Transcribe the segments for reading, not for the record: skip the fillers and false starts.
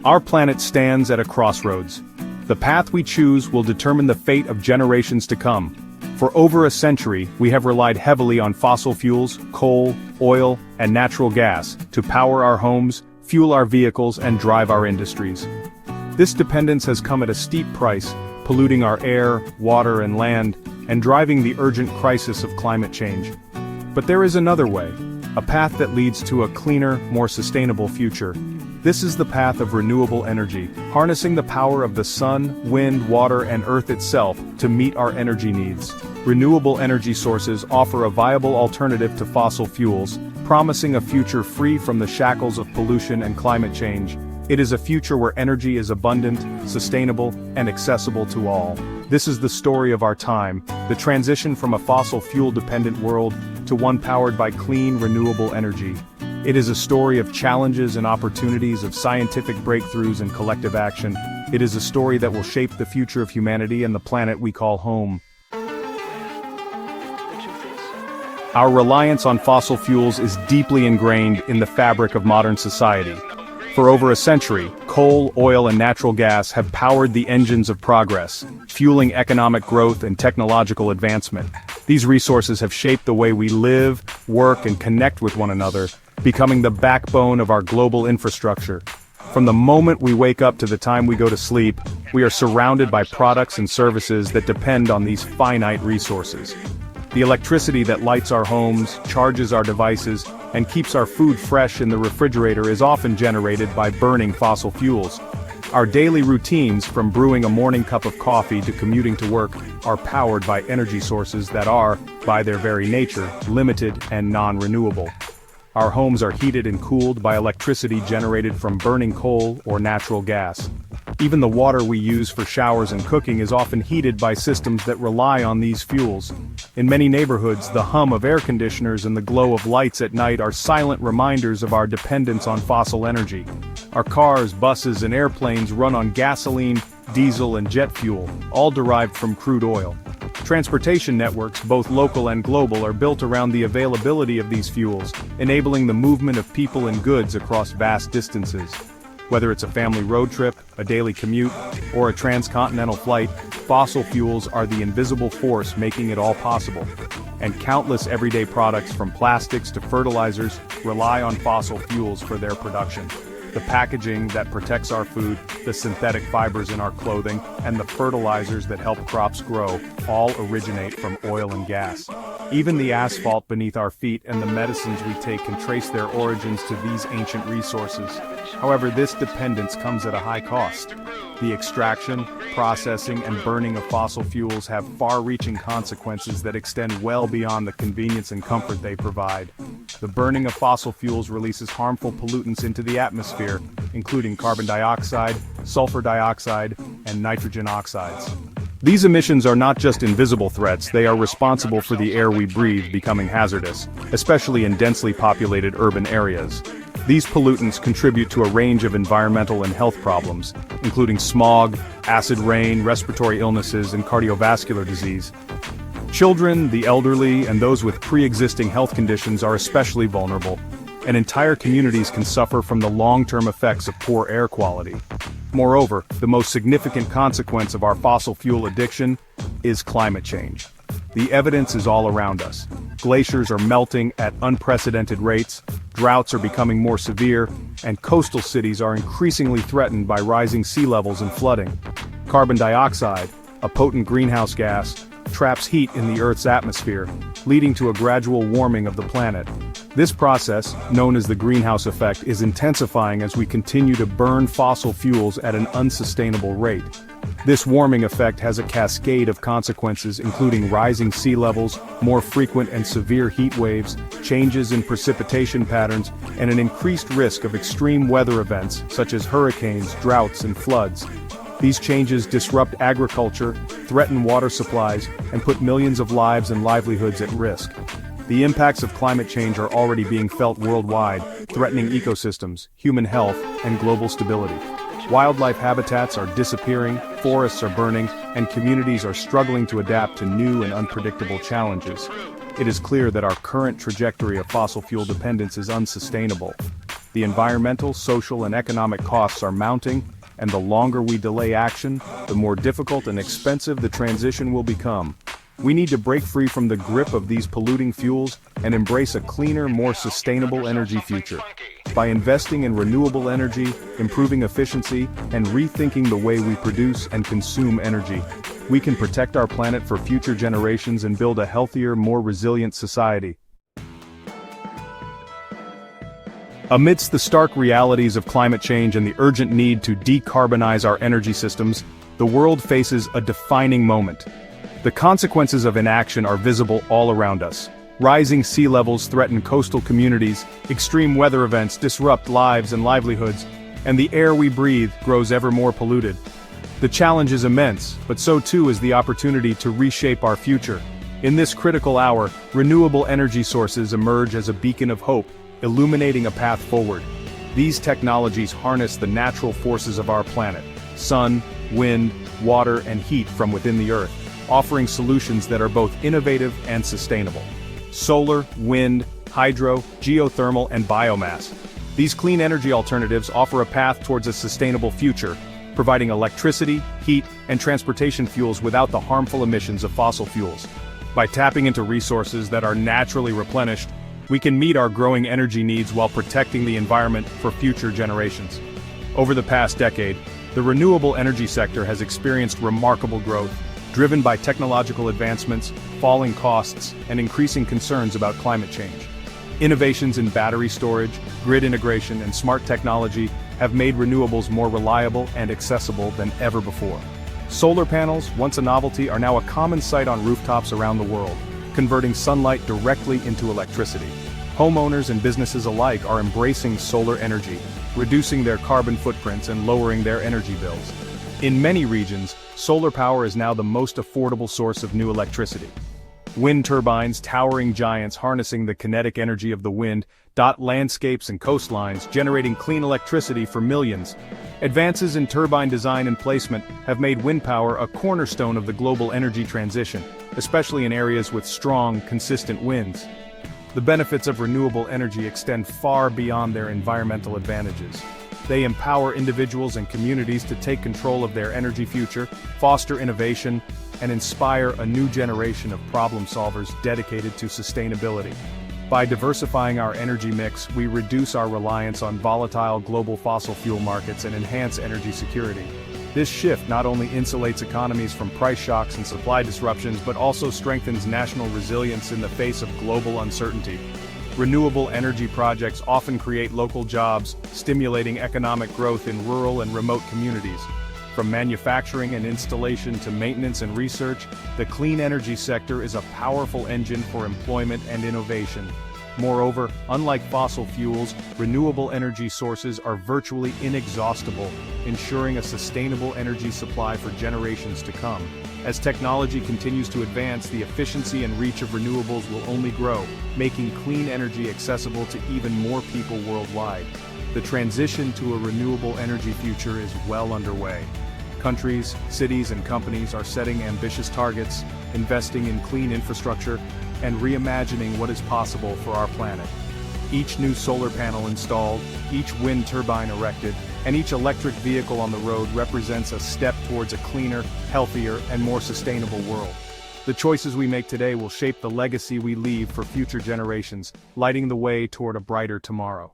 Our planet stands at a crossroads. The path we choose will determine the fate of generations to come. For over a century, we have relied heavily on fossil fuels, coal, oil, and natural gas to power our homes, fuel our vehicles, and drive our industries. This dependence has come at a steep price, polluting our air, water, and land, and driving the urgent crisis of climate change. But there is another way, a path that leads to a cleaner, more sustainable future. This is the path of renewable energy, harnessing the power of the sun, wind, water, and earth itself to meet our energy needs. Renewable energy sources offer a viable alternative to fossil fuels, promising a future free from the shackles of pollution and climate change. It is a future where energy is abundant, sustainable, and accessible to all. This is the story of our time, the transition from a fossil fuel-dependent world to one powered by clean, renewable energy. It is a story of challenges and opportunities, of scientific breakthroughs and collective action. It is a story that will shape the future of humanity and the planet we call home. Our reliance on fossil fuels is deeply ingrained in the fabric of modern society. For over a century, coal, oil, and natural gas have powered the engines of progress, fueling economic growth and technological advancement. These resources have shaped the way we live, work, and connect with one another, becoming the backbone of our global infrastructure. From the moment we wake up to the time we go to sleep, we are surrounded by products and services that depend on these finite resources. The electricity that lights our homes, charges our devices, and keeps our food fresh in the refrigerator is often generated by burning fossil fuels. Our daily routines, from brewing a morning cup of coffee to commuting to work, are powered by energy sources that are, by their very nature, limited and non-renewable. Our homes are heated and cooled by electricity generated from burning coal or natural gas. Even the water we use for showers and cooking is often heated by systems that rely on these fuels. In many neighborhoods, the hum of air conditioners and the glow of lights at night are silent reminders of our dependence on fossil energy. Our cars, buses, and airplanes run on gasoline, diesel, and jet fuel, all derived from crude oil. Transportation networks, both local and global, are built around the availability of these fuels, enabling the movement of people and goods across vast distances. Whether it's a family road trip, a daily commute, or a transcontinental flight, fossil fuels are the invisible force making it all possible. And countless everyday products, from plastics to fertilizers, rely on fossil fuels for their production. The packaging that protects our food, the synthetic fibers in our clothing, and the fertilizers that help crops grow, all originate from oil and gas. Even the asphalt beneath our feet and the medicines we take can trace their origins to these ancient resources. However, this dependence comes at a high cost. The extraction, processing, and burning of fossil fuels have far-reaching consequences that extend well beyond the convenience and comfort they provide. The burning of fossil fuels releases harmful pollutants into the atmosphere, including carbon dioxide, sulfur dioxide, and nitrogen oxides. These emissions are not just invisible threats, they are responsible for the air we breathe becoming hazardous, especially in densely populated urban areas. These pollutants contribute to a range of environmental and health problems, including smog, acid rain, respiratory illnesses, and cardiovascular disease. Children, the elderly, and those with pre-existing health conditions are especially vulnerable, and entire communities can suffer from the long-term effects of poor air quality. Moreover, the most significant consequence of our fossil fuel addiction is climate change. The evidence is all around us. Glaciers are melting at unprecedented rates, droughts are becoming more severe, and coastal cities are increasingly threatened by rising sea levels and flooding. Carbon dioxide, a potent greenhouse gas, traps heat in the Earth's atmosphere, leading to a gradual warming of the planet. This process, known as the greenhouse effect, is intensifying as we continue to burn fossil fuels at an unsustainable rate. This warming effect has a cascade of consequences, including rising sea levels, more frequent and severe heat waves, changes in precipitation patterns, and an increased risk of extreme weather events such as hurricanes, droughts, and floods. These changes disrupt agriculture, threaten water supplies, and put millions of lives and livelihoods at risk. The impacts of climate change are already being felt worldwide, threatening ecosystems, human health, and global stability. Wildlife habitats are disappearing, forests are burning, and communities are struggling to adapt to new and unpredictable challenges. It is clear that our current trajectory of fossil fuel dependence is unsustainable. The environmental, social, and economic costs are mounting, and the longer we delay action, the more difficult and expensive the transition will become. We need to break free from the grip of these polluting fuels and embrace a cleaner, more sustainable energy future. By investing in renewable energy, improving efficiency, and rethinking the way we produce and consume energy, we can protect our planet for future generations and build a healthier, more resilient society. Amidst the stark realities of climate change and the urgent need to decarbonize our energy systems, the world faces a defining moment. The consequences of inaction are visible all around us. Rising sea levels threaten coastal communities, extreme weather events disrupt lives and livelihoods, and the air we breathe grows ever more polluted. The challenge is immense, but so too is the opportunity to reshape our future. In this critical hour, renewable energy sources emerge as a beacon of hope, illuminating a path forward. These technologies harness the natural forces of our planet: sun, wind, water, and heat from within the earth, offering solutions that are both innovative and sustainable. Solar, wind, hydro, geothermal, and biomass. These clean energy alternatives offer a path towards a sustainable future, providing electricity, heat, and transportation fuels without the harmful emissions of fossil fuels. By tapping into resources that are naturally replenished, we can meet our growing energy needs while protecting the environment for future generations. Over the past decade, the renewable energy sector has experienced remarkable growth, driven by technological advancements, falling costs, and increasing concerns about climate change. Innovations in battery storage, grid integration, and smart technology have made renewables more reliable and accessible than ever before. Solar panels, once a novelty, are now a common sight on rooftops around the world, converting sunlight directly into electricity. Homeowners and businesses alike are embracing solar energy, reducing their carbon footprints and lowering their energy bills. In many regions, solar power is now the most affordable source of new electricity. Wind turbines, towering giants harnessing the kinetic energy of the wind, dot landscapes and coastlines, generating clean electricity for millions. Advances in turbine design and placement have made wind power a cornerstone of the global energy transition, especially in areas with strong, consistent winds. The benefits of renewable energy extend far beyond their environmental advantages. They empower individuals and communities to take control of their energy future, foster innovation, and inspire a new generation of problem solvers dedicated to sustainability. By diversifying our energy mix, we reduce our reliance on volatile global fossil fuel markets and enhance energy security. This shift not only insulates economies from price shocks and supply disruptions, but also strengthens national resilience in the face of global uncertainty. Renewable energy projects often create local jobs, stimulating economic growth in rural and remote communities. From manufacturing and installation to maintenance and research, the clean energy sector is a powerful engine for employment and innovation. Moreover, unlike fossil fuels, renewable energy sources are virtually inexhaustible, ensuring a sustainable energy supply for generations to come. As technology continues to advance, the efficiency and reach of renewables will only grow, making clean energy accessible to even more people worldwide. The transition to a renewable energy future is well underway. Countries, cities, and companies are setting ambitious targets, investing in clean infrastructure, and reimagining what is possible for our planet. Each new solar panel installed, each wind turbine erected, and each electric vehicle on the road represents a step towards a cleaner, healthier, and more sustainable world. The choices we make today will shape the legacy we leave for future generations, lighting the way toward a brighter tomorrow.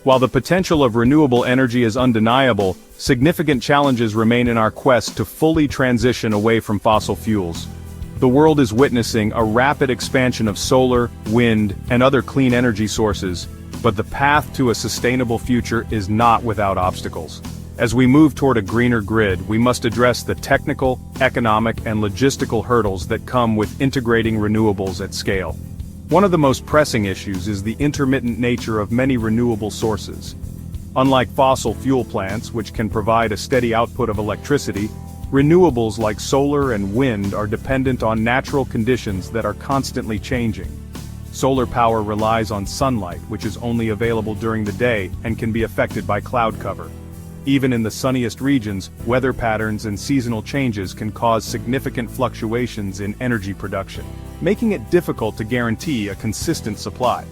While the potential of renewable energy is undeniable, significant challenges remain in our quest to fully transition away from fossil fuels. The world is witnessing a rapid expansion of solar, wind, and other clean energy sources, but the path to a sustainable future is not without obstacles. As we move toward a greener grid, we must address the technical, economic, and logistical hurdles that come with integrating renewables at scale. One of the most pressing issues is the intermittent nature of many renewable sources. Unlike fossil fuel plants, which can provide a steady output of electricity, renewables like solar and wind are dependent on natural conditions that are constantly changing. Solar power relies on sunlight, which is only available during the day and can be affected by cloud cover. Even in the sunniest regions, weather patterns and seasonal changes can cause significant fluctuations in energy production, making it difficult to guarantee a consistent supply.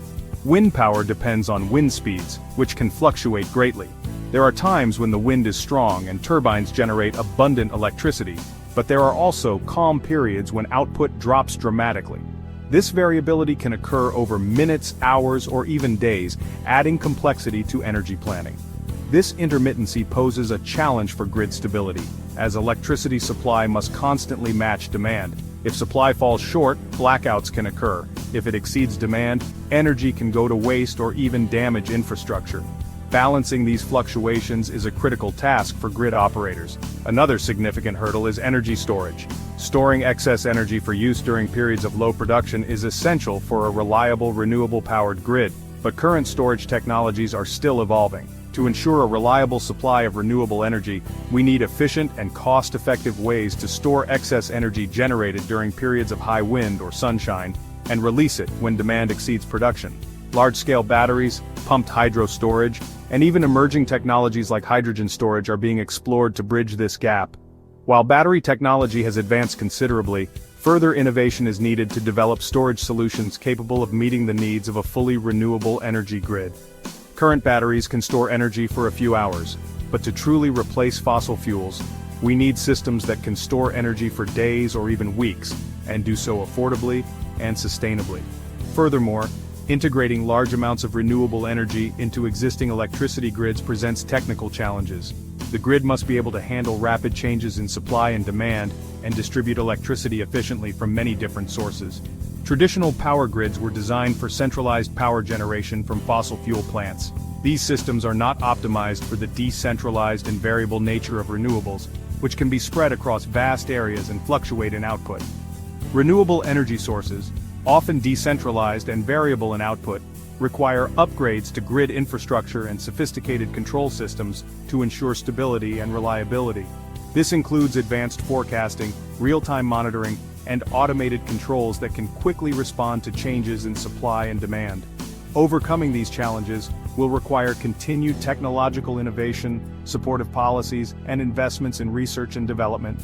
Wind power depends on wind speeds, which can fluctuate greatly. There are times when the wind is strong and turbines generate abundant electricity, but there are also calm periods when output drops dramatically. This variability can occur over minutes, hours, or even days, adding complexity to energy planning. This intermittency poses a challenge for grid stability, as electricity supply must constantly match demand. If supply falls short, blackouts can occur. If it exceeds demand, energy can go to waste or even damage infrastructure. Balancing these fluctuations is a critical task for grid operators. Another significant hurdle is energy storage. Storing excess energy for use during periods of low production is essential for a reliable renewable-powered grid, but current storage technologies are still evolving. To ensure a reliable supply of renewable energy, we need efficient and cost-effective ways to store excess energy generated during periods of high wind or sunshine, and release it when demand exceeds production. Large-scale batteries, pumped hydro storage, and even emerging technologies like hydrogen storage are being explored to bridge this gap. While battery technology has advanced considerably, further innovation is needed to develop storage solutions capable of meeting the needs of a fully renewable energy grid. Current batteries can store energy for a few hours, but to truly replace fossil fuels, we need systems that can store energy for days or even weeks, and do so affordably and sustainably. Furthermore, integrating large amounts of renewable energy into existing electricity grids presents technical challenges. The grid must be able to handle rapid changes in supply and demand, and distribute electricity efficiently from many different sources. Traditional power grids were designed for centralized power generation from fossil fuel plants. These systems are not optimized for the decentralized and variable nature of renewables, which can be spread across vast areas and fluctuate in output. Renewable energy sources, often decentralized and variable in output, require upgrades to grid infrastructure and sophisticated control systems to ensure stability and reliability. This includes advanced forecasting, real-time monitoring, and automated controls that can quickly respond to changes in supply and demand. Overcoming these challenges will require continued technological innovation, supportive policies, and investments in research and development.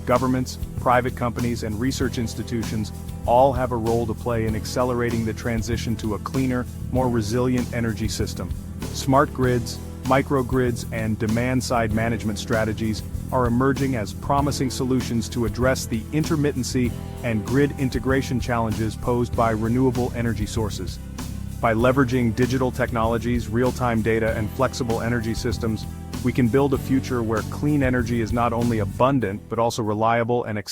Governments, private companies, and research institutions all have a role to play in accelerating the transition to a cleaner, more resilient energy system. Smart grids, microgrids, and demand-side management strategies are emerging as promising solutions to address the intermittency and grid integration challenges posed by renewable energy sources. By leveraging digital technologies, real-time data, and flexible energy systems, we can build a future where clean energy is not only abundant but also reliable and accessible.